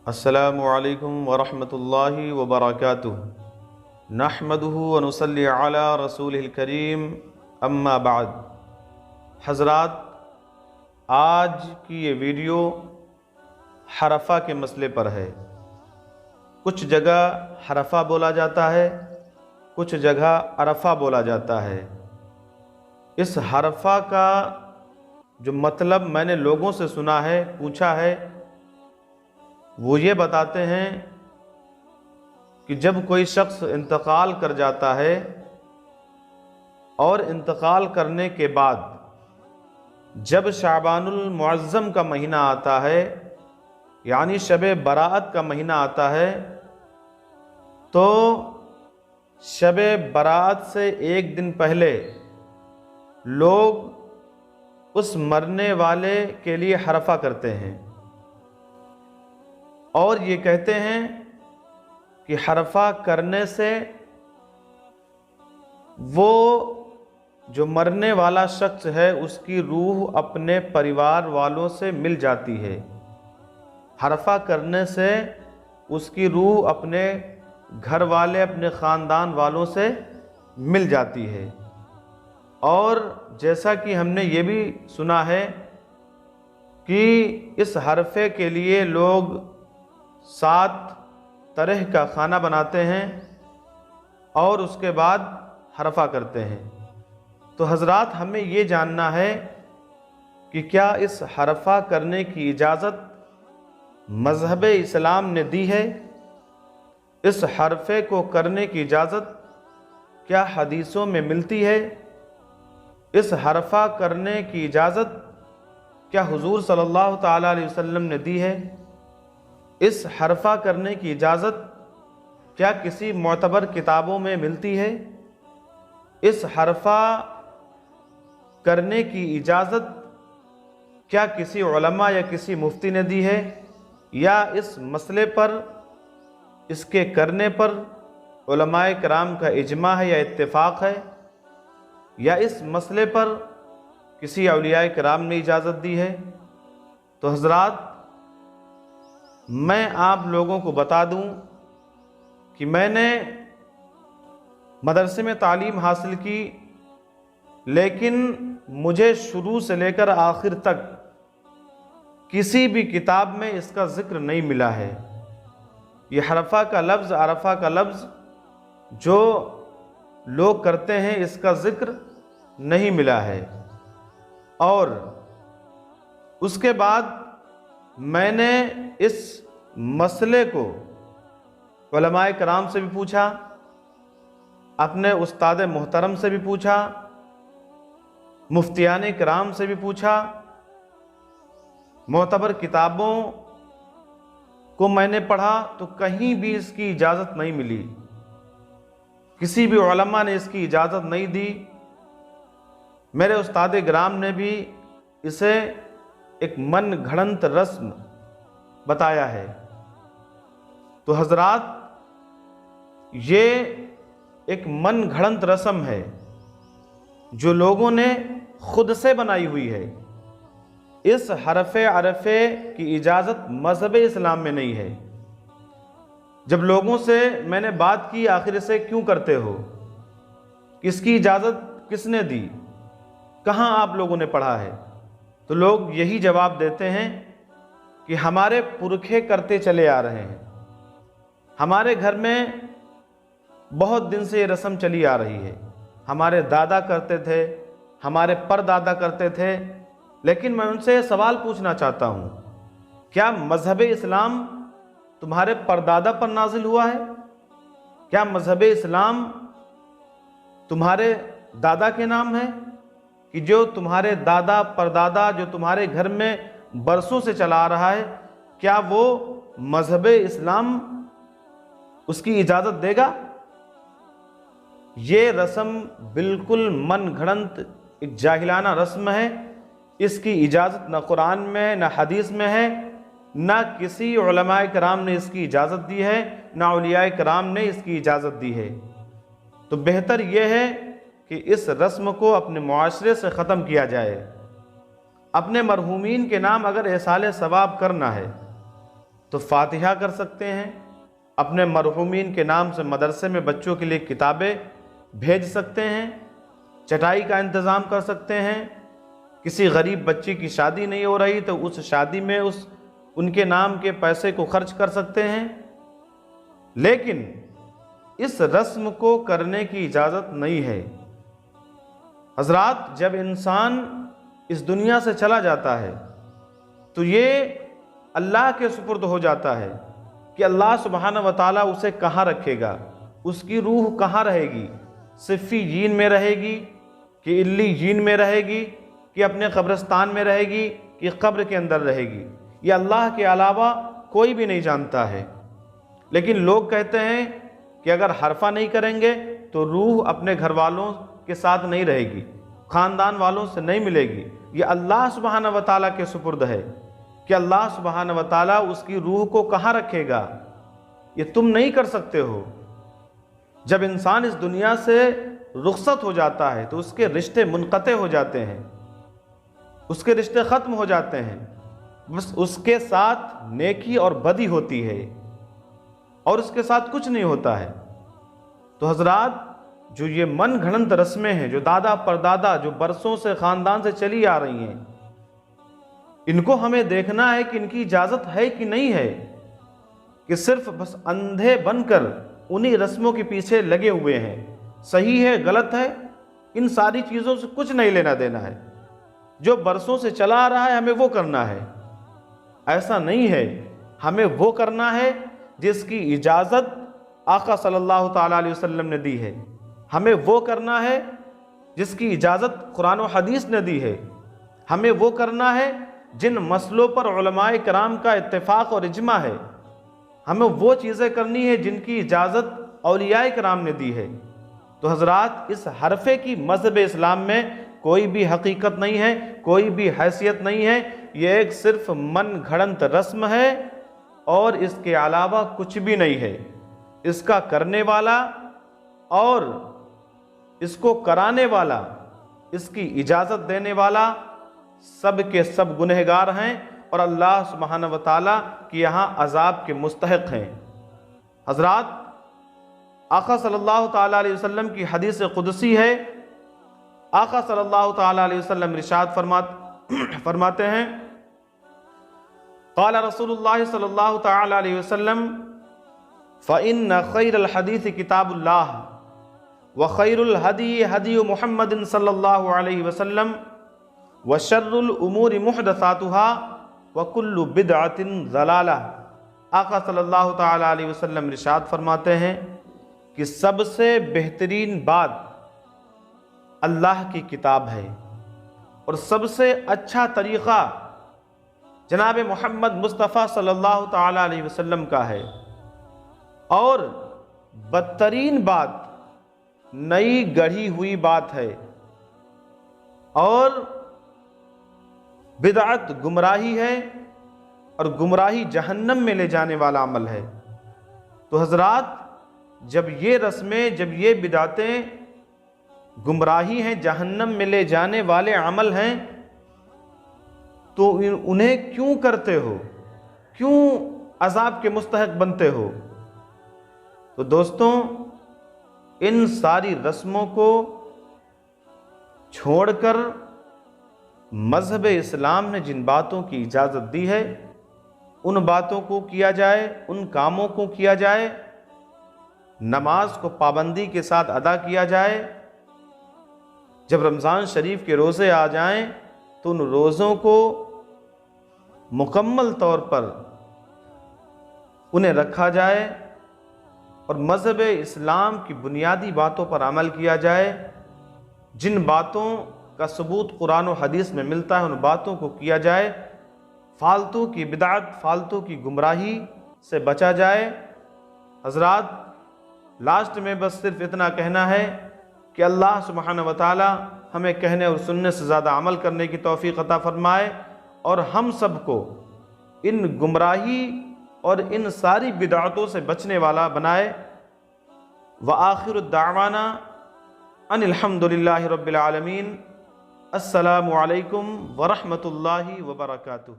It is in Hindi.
अस्सलामु अलैकुम वरहमतुल्लाहि वबरकातुहु नहमदुहु व नुसल्ली अला रसूलिल करीम अम्मा बाद। हज़रात, आज की ये वीडियो हरफा के मसले पर है। कुछ जगह हरफा बोला जाता है, कुछ जगह अरफा बोला जाता है। इस हरफा का जो मतलब मैंने लोगों से सुना है, पूछा है, वो ये बताते हैं कि जब कोई शख्स इंतकाल कर जाता है और इंतकाल करने के बाद जब शाबानुल मुअज़्ज़म का महीना आता है, यानी शब बराअत का महीना आता है, तो शब बराअत से एक दिन पहले लोग उस मरने वाले के लिए हरफा करते हैं और ये कहते हैं कि हरफा करने से वो जो मरने वाला शख्स है उसकी रूह अपने परिवार वालों से मिल जाती है। हरफा करने से उसकी रूह अपने घर वाले, अपने ख़ानदान वालों से मिल जाती है। और जैसा कि हमने ये भी सुना है कि इस हरफे के लिए लोग 7 तरह का खाना बनाते हैं और उसके बाद हरफा करते हैं। तो हज़रात, हमें ये जानना है कि क्या इस हरफा करने की इजाज़त मज़हब इस्लाम ने दी है? इस हरफे को करने की इजाज़त क्या हदीसों में मिलती है? इस हरफा करने की इजाज़त क्या हुज़ूर सल्लल्लाहु ताला अलैहि वसल्लम ने दी है? इस हरफा करने की इजाज़त क्या किसी मोतबर किताबों में मिलती है? इस हरफा करने की इजाज़त क्या किसी उलमा या किसी मुफ्ती ने दी है? या इस मसले पर, इसके करने पर उलमाए किराम का इजमा है या इत्तेफाक है? या इस मसले पर किसी औलियाए किराम ने इजाज़त दी है? तो हज़रात, मैं आप लोगों को बता दूं कि मैंने मदरसे में तालीम हासिल की, लेकिन मुझे शुरू से लेकर आखिर तक किसी भी किताब में इसका ज़िक्र नहीं मिला है। ये हरफा का लफ्ज़, अरफा का लफ्ज़ जो लोग करते हैं, इसका ज़िक्र नहीं मिला है। और उसके बाद मैंने इस मसले को उलमाए कराम से भी पूछा, अपने उस्ताद मोहतरम से भी पूछा, मुफ्तियान कराम से भी पूछा, मोतबर किताबों को मैंने पढ़ा, तो कहीं भी इसकी इजाज़त नहीं मिली। किसी भी उलमा ने इसकी इजाज़त नहीं दी। मेरे उस्ताद गिराम ने भी इसे एक मन घड़ंत रस्म बताया है। तो हज़रात, ये एक मन घड़ंत रस्म है जो लोगों ने खुद से बनाई हुई है। इस हरफे अरफे की इजाज़त मज़हब इस्लाम में नहीं है। जब लोगों से मैंने बात की, आखिर से क्यों करते हो, इसकी इजाज़त किसने दी, कहाँ आप लोगों ने पढ़ा है, तो लोग यही जवाब देते हैं कि हमारे पुरखे करते चले आ रहे हैं, हमारे घर में बहुत दिन से ये रस्म चली आ रही है, हमारे दादा करते थे, हमारे परदादा करते थे। लेकिन मैं उनसे सवाल पूछना चाहता हूँ, क्या मज़हब इस्लाम तुम्हारे परदादा पर नाजिल हुआ है? क्या मज़हब इस्लाम तुम्हारे दादा के नाम है कि जो तुम्हारे दादा परदादा, जो तुम्हारे घर में बरसों से चला आ रहा है, क्या वो मज़हब इस्लाम उसकी इजाज़त देगा? ये रस्म बिल्कुल मन घड़ंत एक जाहिलाना रस्म है। इसकी इजाज़त न कुरान में, न हदीस में है, न किसी उलमाए कराम ने इसकी इजाज़त दी है, न औलियाए कराम ने इसकी इजाज़त दी है। तो बेहतर यह है कि इस रस्म को अपने मुआशरे से ख़त्म किया जाए। अपने मरहूमीन के नाम अगर एहसाले सवाब करना है तो फातिहा कर सकते हैं, अपने मरहूमीन के नाम से मदरसे में बच्चों के लिए किताबें भेज सकते हैं, चटाई का इंतज़ाम कर सकते हैं। किसी गरीब बच्ची की शादी नहीं हो रही तो उस शादी में उनके नाम के पैसे को खर्च कर सकते हैं। लेकिन इस रस्म को करने की इजाज़त नहीं है। हजरात, जब इंसान इस दुनिया से चला जाता है तो ये अल्लाह के सुपुर्द हो जाता है कि अल्लाह सुब्हानहू व तआला उसे कहाँ रखेगा, उसकी रूह कहाँ रहेगी, सिफ़्फ़ीयीन में रहेगी कि इल्लीयीन में रहेगी कि अपने कब्रिस्तान में रहेगी कि कब्र के अंदर रहेगी, ये अल्लाह के अलावा कोई भी नहीं जानता है। लेकिन लोग कहते हैं कि अगर हरफा नहीं करेंगे तो रूह अपने घर वालों के साथ नहीं रहेगी, ख़ानदान वालों से नहीं मिलेगी। ये अल्लाह सुब्हानहू व तआला के सुपुर्द है कि अल्लाह सुब्हानहू व तआला उसकी रूह को कहाँ रखेगा, ये तुम नहीं कर सकते हो। जब इंसान इस दुनिया से रुखसत हो जाता है तो उसके रिश्ते मुनक़ते हो जाते हैं, उसके रिश्ते ख़त्म हो जाते हैं, बस उसके साथ नेकी और बदी होती है और उसके साथ कुछ नहीं होता है। तो हजरात, जो ये मन घड़ंत रस्में हैं, जो दादा परदादा जो बरसों से ख़ानदान से चली आ रही हैं, इनको हमें देखना है कि इनकी इजाज़त है कि नहीं है, कि सिर्फ बस अंधे बनकर उन्हीं रस्मों के पीछे लगे हुए हैं। सही है गलत है, इन सारी चीज़ों से कुछ नहीं लेना देना है। जो बरसों से चला आ रहा है हमें वो करना है। ऐसा नहीं है, हमें वो करना है जिसकी इजाज़त आका सल्लल्लाहु ताला अलैहि वसल्लम ने दी है। हमें वो करना है जिसकी इजाज़त कुरान और हदीस ने दी है। हमें वो करना है जिन मसलों पर उलमाए कराम का इत्तेफाक और इजमा है। हमें वो चीज़ें करनी है जिनकी इजाज़त औलियाए कराम ने दी है। तो हजरात, इस हरफे की मज़हब इस्लाम में कोई भी हकीकत नहीं है, कोई भी हैसियत नहीं है। ये एक सिर्फ मन घड़ंत रस्म है और इसके अलावा कुछ भी नहीं है। इसका करने वाला और इसको कराने वाला, इसकी इजाज़त देने वाला सब के सब गुनहगार हैं और अल्लाह सुब्हानहू व तआला की यहाँ अजाब के मुस्तहिक हैं। हजरात, आका सल्लल्लाहु ताला अलैहि वसल्लम की हदीस कुदसी है। आका सल्लल्लाहु ताला अलैहि वसल्लम इरशाद फरमाते हैं, क़ाला रसूलुल्लाह सल्लल्लाहु ताला अलैहि वसल्लम फ़इन्न खैरल हदीस किताबुल्लाह व खैरुल हदी हदी मुहम्मदिन सल्लल्लाहु अलैहि वसल्लम व शर्रुल उमूरि मुहदसातुहा व कुल्लु बिदअतिन ज़लाला। आका सल्लल्लाहु ताला अलैहि वसल्लम इरशाद फरमाते हैं कि सबसे बेहतरीन बात अल्लाह की किताब है और सबसे अच्छा तरीक़ा जनाब मोहम्मद मुस्तफ़ा सल्लल्लाहु ताला अलैहि वसल्लम का है और बदतरीन बात नई गढ़ी हुई बात है और बिदअत गुमराही है और गुमराही जहन्नम में ले जाने वाला अमल है। तो हजरात, जब ये रस्में, जब ये बिदअतें गुमराही हैं, जहन्नम में ले जाने वाले अमल हैं, तो उन्हें क्यों करते हो, क्यों अजाब के मुस्तहिक बनते हो? तो दोस्तों, इन सारी रस्मों को छोड़कर मज़हब इस्लाम ने जिन बातों की इजाज़त दी है उन बातों को किया जाए, उन कामों को किया जाए। नमाज को पाबंदी के साथ अदा किया जाए। जब रमज़ान शरीफ के रोज़े आ जाएं तो उन रोज़ों को मुकम्मल तौर पर उन्हें रखा जाए और मज़हब इस्लाम की बुनियादी बातों पर अमल किया जाए। जिन बातों का सबूत कुरान और हदीस में मिलता है उन बातों को किया जाए। फालतू की बिदअत, फालतू की गुमराही से बचा जाए। हजरात, लास्ट में बस सिर्फ इतना कहना है कि अल्लाह सुब्हानहू व तआला हमें कहने और सुनने से ज़्यादा अमल करने की तौफीक अता फरमाए और हम सबको इन गुमराही और इन सारी बिदअतों से बचने वाला बनाए। व आखिरु दावाना अनिल हम्दुलिल्लाहि रब्बिल आलमीन। अस्सलामु अलैकुम व रहमतुल्लाहि व बरकातुहू।